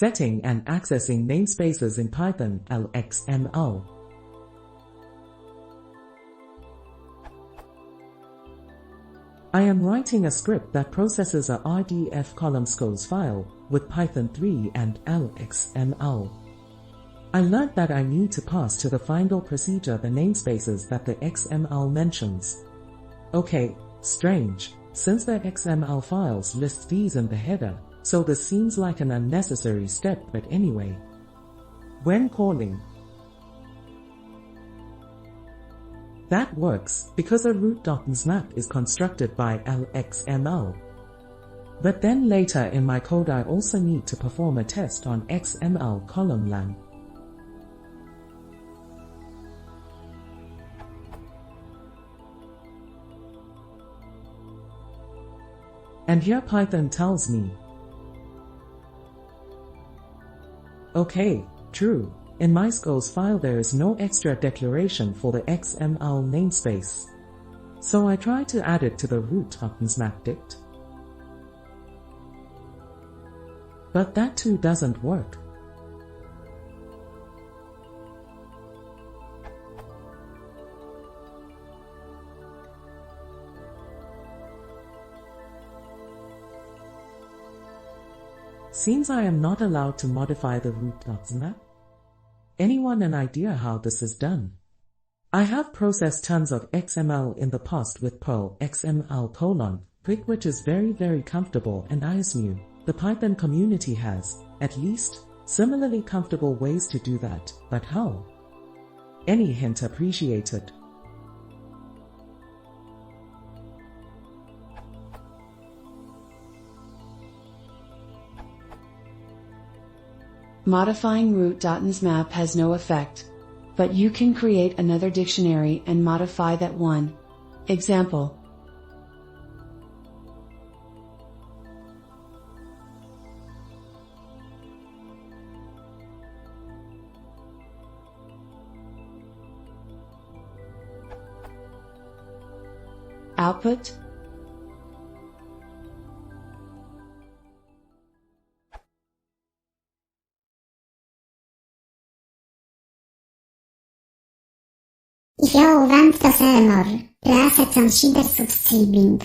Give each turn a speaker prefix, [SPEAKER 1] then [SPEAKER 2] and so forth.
[SPEAKER 1] Setting and accessing namespaces in Python lxml. I am writing a script that processes a RDF column scores file with Python 3 and lxml. I learned that I need to pass to the final procedure the namespaces that the XML mentions. Okay, strange, since the XML files list these in the header, so this seems like an unnecessary step, but anyway. When calling, that works because a root.map is constructed by lxml. But then later in my code I also need to perform a test on XML column lang. And here Python tells me, okay, true, in my scores file there is no extra declaration for the XML namespace. So I try to add it to the root.map dict. But that too doesn't work. Seems I am not allowed to modify the root.map. Anyone an idea how this is done? I have processed tons of XML in the past with Perl XML : quick, which is very comfortable, and I assume the Python community has, at least, similarly comfortable ways to do that, but how? Any hint appreciated.
[SPEAKER 2] Modifying root.map has no effect, but you can create another dictionary and modify that one. Example. Output.
[SPEAKER 3] If you want to sell more, press consider subscribing.